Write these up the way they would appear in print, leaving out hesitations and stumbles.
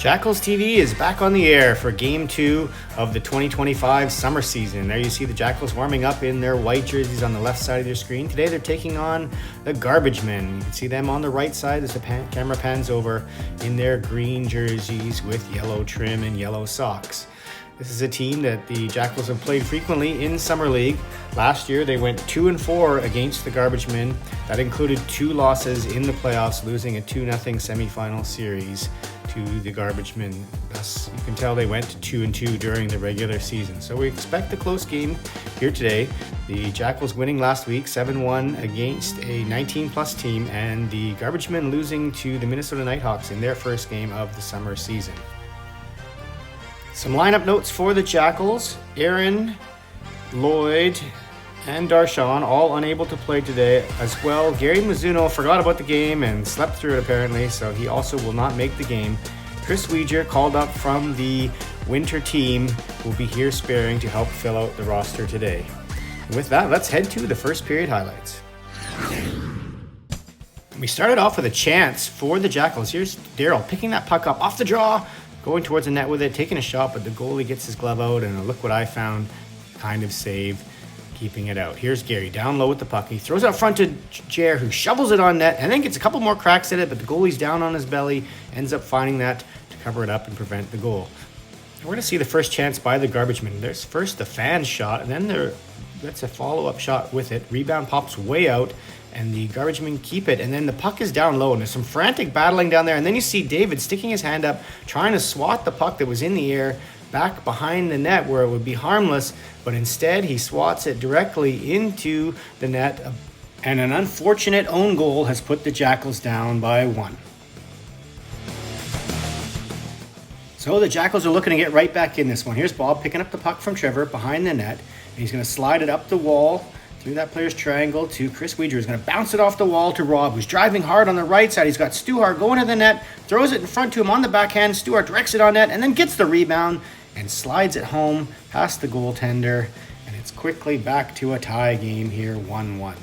Jackals TV is back on the air for Game 2 of the 2025 summer season. There you see the Jackals warming up in their white jerseys on the left side of your screen. Today they're taking on the Garbage Men. You can see them on the right side as the camera pans over in their green jerseys with yellow trim and yellow socks. This is a team that the Jackals have played frequently in Summer League. Last year they went 2-4 against the Garbage Men. That included 2 losses in the playoffs, losing a 2-0 semifinal series to the Garbage Men. Thus, you can tell they went 2-2 during the regular season. So we expect a close game here today. The Jackals winning last week 7-1 against a 19-plus team, and the Garbage Men losing to the Minnesota Nighthawks in their first game of the summer season. Some lineup notes for the Jackals. Aaron, Lloyd, and Darshawn all unable to play today as well. Gary Mizuno forgot about the game and slept through it apparently, so he also will not make the game. Chris Weeger, called up from the winter team, will be here sparing to help fill out the roster today. And with that, let's head to the first period highlights. We started off with a chance for the Jackals. Here's Daryl picking that puck up off the draw, going towards the net with it, taking a shot, but the goalie gets his glove out, and look what I found, kind of save, keeping it out. Here's Gary down low with the puck. He throws it out front to Jer, who shovels it on net and then gets a couple more cracks at it, but the goalie's down on his belly, ends up finding that to cover it up and prevent the goal. We're going to see the first chance by the Garbage Men. There's first the fan shot, and then that's a follow-up shot with it. Rebound pops way out, and the Garbage Men keep it, and then the puck is down low, and there's some frantic battling down there, and then you see David sticking his hand up, trying to swat the puck that was in the air back behind the net where it would be harmless, but instead he swats it directly into the net, and an unfortunate own goal has put the Jackals down by 1. So the Jackals are looking to get right back in this one. Here's Bob picking up the puck from Trevor behind the net, and he's going to slide it up the wall through that player's triangle to Chris Weeger. He's going to bounce it off the wall to Rob, who's driving hard on the right side. He's got Stuart going to the net, throws it in front to him on the backhand. Stuart directs it on net and then gets the rebound and slides it home past the goaltender. And it's quickly back to a tie game here, 1-1.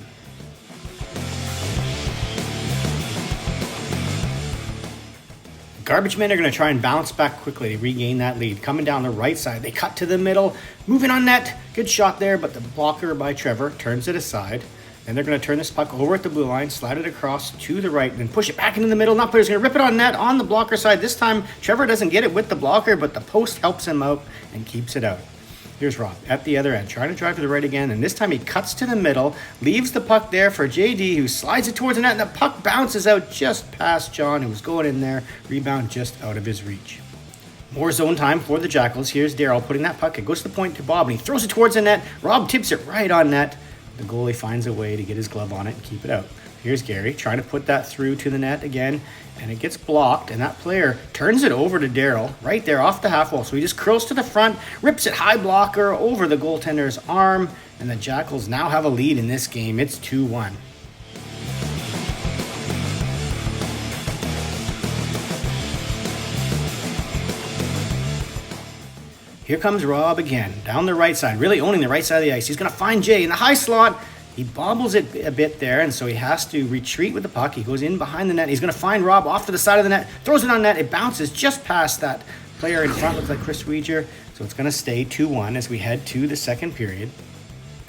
Garbage Men are going to try and bounce back quickly to regain that lead. Coming down the right side, they cut to the middle, moving on net. Good shot there, but the blocker by Trevor turns it aside. Then they're going to turn this puck over at the blue line, slide it across to the right, then push it back into the middle. Now player's going to rip it on net on the blocker side. This time, Trevor doesn't get it with the blocker, but the post helps him out and keeps it out. Here's Rob at the other end, trying to drive to the right again, and this time he cuts to the middle, leaves the puck there for JD, who slides it towards the net, and the puck bounces out just past John, who was going in there. Rebound just out of his reach. More zone time for the Jackals. Here's Daryl putting that puck. It goes to the point to Bob, and he throws it towards the net. Rob tips it right on net. The goalie finds a way to get his glove on it and keep it out. Here's Gary trying to put that through to the net again, and it gets blocked, and that player turns it over to Daryl right there off the half wall. So he just curls to the front, rips it high blocker over the goaltender's arm, and the Jackals now have a lead in this game. It's 2-1. Here comes Rob again, down the right side, really owning the right side of the ice. He's going to find Jay in the high slot. He bobbles it a bit there, and so he has to retreat with the puck. He goes in behind the net. He's going to find Rob off to the side of the net, throws it on net. It bounces just past that player in front, looks like Chris Weeger. So it's going to stay 2-1 as we head to the second period.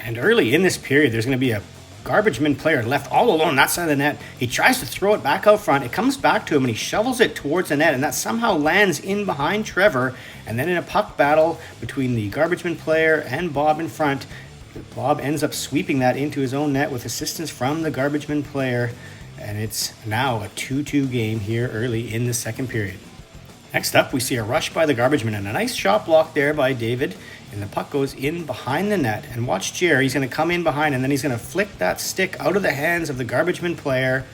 And early in this period, there's going to be a Garbage Men player left all alone on that side of the net. He tries to throw it back out front. It comes back to him, and he shovels it towards the net, and that somehow lands in behind Trevor. And then in a puck battle between the Garbage Men player and Bob in front, Bob ends up sweeping that into his own net with assistance from the Garbage Men player, and it's now a 2-2 game here early in the second period. Next up, we see a rush by the Garbage Men, and a nice shot block there by David, and the puck goes in behind the net. And watch Jerry, he's going to come in behind, and then he's going to flick that stick out of the hands of the Garbage Men player.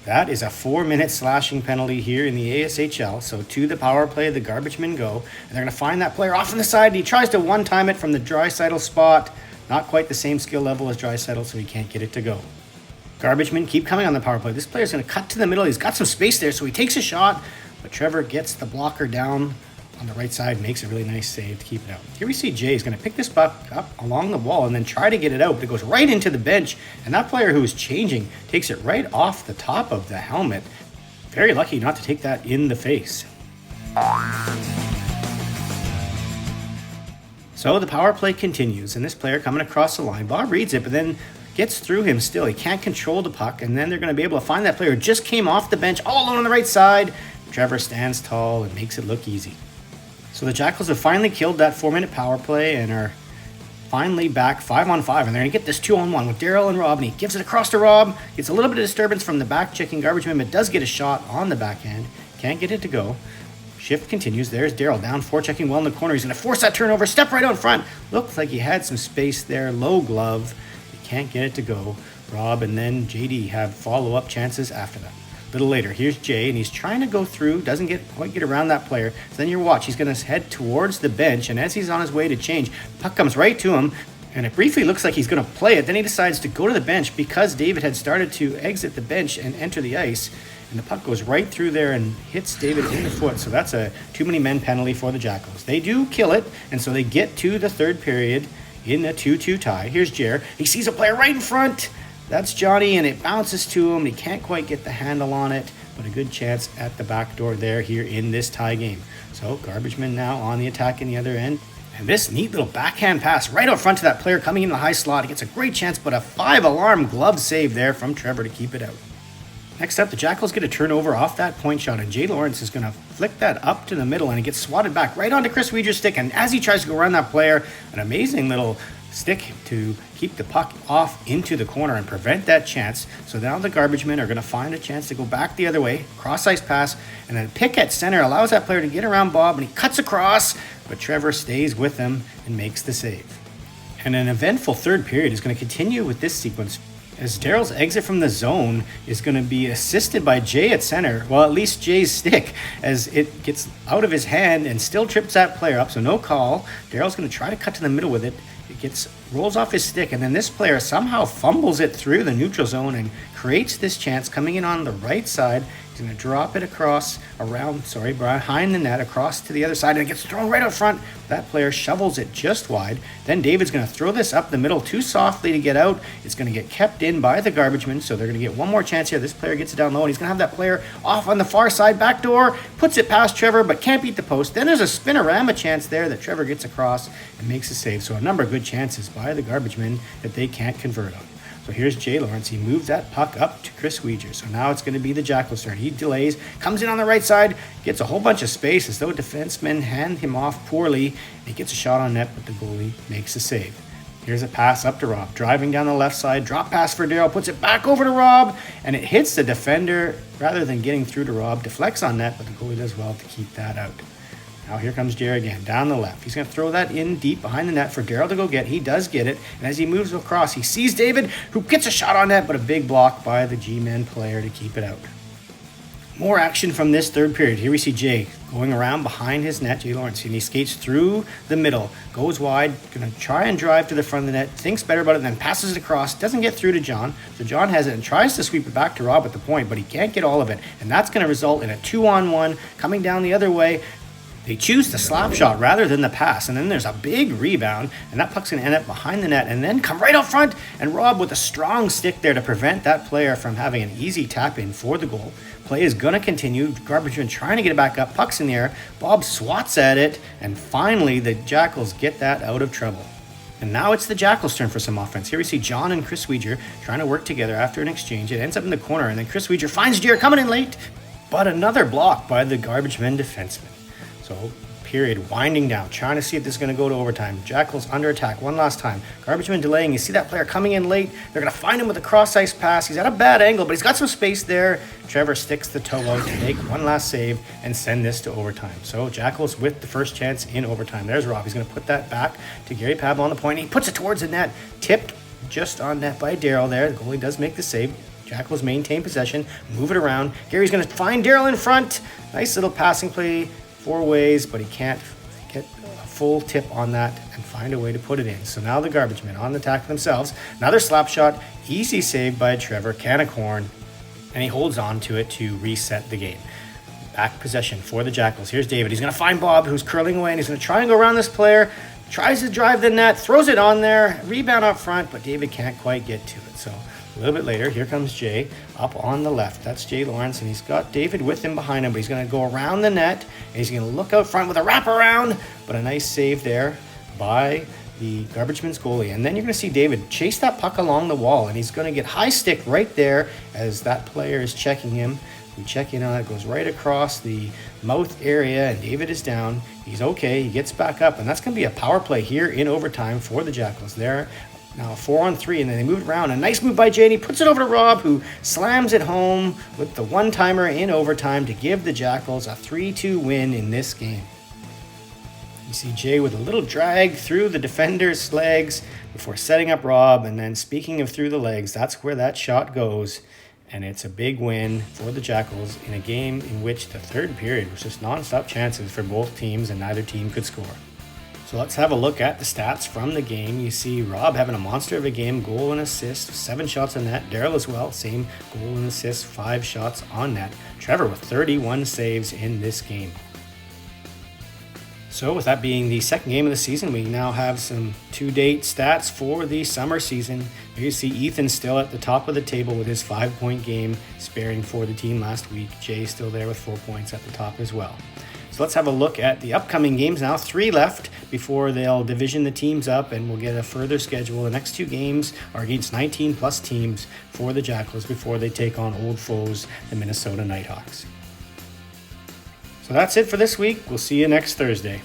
That is a 4-minute slashing penalty here in the ASHL. So to the power play, the Garbage Men go, and they're going to find that player off on the side. He tries to one-time it from the Draisaitl spot. Not quite the same skill level as Draisaitl, so he can't get it to go. Garbage Men keep coming on the power play. This player's going to cut to the middle. He's got some space there, so he takes a shot, but Trevor gets the blocker down on the right side, makes a really nice save to keep it out. Here we see Jay is going to pick this puck up along the wall and then try to get it out, but it goes right into the bench, and that player who is changing takes it right off the top of the helmet. Very lucky not to take that in the face. So the power play continues, and this player coming across the line. Bob reads it, but then gets through him still. He can't control the puck, and then they're going to be able to find that player who just came off the bench all alone on the right side. Trevor stands tall and makes it look easy. So the Jackals have finally killed that 4-minute power play and are finally back 5-on-5, and they're going to get this 2-on-1 with Daryl and Rob, and he gives it across to Rob. Gets a little bit of disturbance from the back-checking garbage man, but does get a shot on the backhand. Can't get it to go. Shift continues. There's Daryl down, forechecking well in the corner. He's going to force that turnover, step right out front. Looks like he had some space there, low glove. He can't get it to go. Rob and then JD have follow-up chances after that. A little later, here's Jay, and he's trying to go through, doesn't quite get around that player. So then you watch, he's going to head towards the bench, and as he's on his way to change, the puck comes right to him, and it briefly looks like he's going to play it. Then he decides to go to the bench because David had started to exit the bench and enter the ice, and the puck goes right through there and hits David in the foot. So that's a too many men penalty for the Jackals. They do kill it, and so they get to the third period in a 2-2 tie. Here's Jer. He sees a player right in front. That's Johnny, and it bounces to him. He can't quite get the handle on it, but a good chance at the back door there here in this tie game. So Garbageman now on the attack in the other end. And this neat little backhand pass right out front to that player coming in the high slot. He gets a great chance, but a 5-alarm glove save there from Trevor to keep it out. Next up, the Jackals get a turnover off that point shot, and Jay Lawrence is going to flick that up to the middle, and it gets swatted back right onto Chris Weeger's stick. And as he tries to go around that player, an amazing little stick to keep the puck off into the corner and prevent that chance. So now the Garbagemen are going to find a chance to go back the other way, cross-ice pass, and then pick at center allows that player to get around Bob, and he cuts across, but Trevor stays with him and makes the save. And an eventful third period is going to continue with this sequence, as Daryl's exit from the zone is going to be assisted by Jay at center, well, at least Jay's stick, as it gets out of his hand and still trips that player up, so no call. Daryl's going to try to cut to the middle with it. It rolls off his stick, and then this player somehow fumbles it through the neutral zone and creates this chance coming in on the right side. He's going to drop it behind the net, across to the other side, and it gets thrown right out front. That player shovels it just wide. Then David's going to throw this up the middle too softly to get out. It's going to get kept in by the Garbagemen, so they're going to get one more chance here. This player gets it down low, and he's going to have that player off on the far side, back door, puts it past Trevor, but can't beat the post. Then there's a spinorama chance there that Trevor gets across and makes a save. So a number of good chances by the Garbagemen that they can't convert on. So here's Jay Lawrence. He moves that puck up to Chris Weeger. So now it's going to be the Jackals' turn. He delays, comes in on the right side, gets a whole bunch of space as though defensemen hand him off poorly. He gets a shot on net, but the goalie makes a save. Here's a pass up to Rob. Driving down the left side, drop pass for Daryl, puts it back over to Rob, and it hits the defender rather than getting through to Rob. Deflects on net, but the goalie does well to keep that out. Now here comes Jerry again, down the left. He's going to throw that in deep behind the net for Daryl to go get. He does get it, and as he moves across, he sees David, who gets a shot on net, but a big block by the G-Men player to keep it out. More action from this third period. Here we see Jay going around behind his net, Jay Lawrence, and he skates through the middle, goes wide, going to try and drive to the front of the net, thinks better about it, then passes it across, doesn't get through to John. So John has it and tries to sweep it back to Rob at the point, but he can't get all of it, and that's going to result in a 2-on-1 coming down the other way. They choose the slap shot rather than the pass, and then there's a big rebound, and that puck's going to end up behind the net and then come right up front, and Rob with a strong stick there to prevent that player from having an easy tap-in for the goal. Play is going to continue. Garbageman trying to get it back up, puck's in the air, Bob swats at it, and finally the Jackals get that out of trouble. And now it's the Jackals' turn for some offense. Here we see John and Chris Weeger trying to work together after an exchange. It ends up in the corner, and then Chris Weeger finds Jair coming in late, but another block by the Garbagemen defenseman. So, period, winding down, trying to see if this is going to go to overtime. Jackals under attack one last time. Garbageman delaying. You see that player coming in late. They're going to find him with a cross-ice pass. He's at a bad angle, but he's got some space there. Trevor sticks the toe out to make one last save and send this to overtime. So, Jackals with the first chance in overtime. There's Rob. He's going to put that back to Gary Pablo on the point. He puts it towards the net. Tipped just on net by Daryl there. The goalie does make the save. Jackals maintain possession. Move it around. Gary's going to find Daryl in front. Nice little passing play. 4 ways, but he can't get a full tip on that and find a way to put it in. So now the Garbagemen on the attack themselves. Another slap shot, easy save by Trevor, can of corn, and he holds on to it to reset the game. Back possession for the Jackals. Here's David. He's going to find Bob, who's curling away, and he's going to try and go around this player. Tries to drive the net, throws it on there, rebound up front, but David can't quite get to it. So A little bit later, here comes Jay up on the left. That's Jay Lawrence, and he's got David with him behind him, but he's going to go around the net, and he's going to look out front with a wraparound, but a nice save there by the Garbage Man's goalie. And then you're going to see David chase that puck along the wall, and he's going to get high stick right there as that player is checking him. We check in on it, goes right across the mouth area, and David is down. He's okay, he gets back up, and that's going to be a power play here in overtime for the Jackals. There, now 4-on-3, and then they move it around. A nice move by Jay, and he puts it over to Rob, who slams it home with the one-timer in overtime to give the Jackals a 3-2 win in this game. You see Jay with a little drag through the defender's legs before setting up Rob, and then speaking of through the legs, that's where that shot goes. And it's a big win for the Jackals in a game in which the third period was just non-stop chances for both teams and neither team could score. So let's have a look at the stats from the game. You see Rob having a monster of a game, goal and assist, 7 shots on net. Daryl as well, same goal and assist, 5 shots on net. Trevor with 31 saves in this game. So with that being the second game of the season, we now have some to-date stats for the summer season. You see Ethan still at the top of the table with his 5-point game, sparing for the team last week. Jay still there with 4 points at the top as well. So let's have a look at the upcoming games now. 3 left before they'll division the teams up, and we'll get a further schedule. The next 2 games are against 19 plus teams for the Jackals before they take on old foes, the Minnesota Nighthawks. So that's it for this week. We'll see you next Thursday.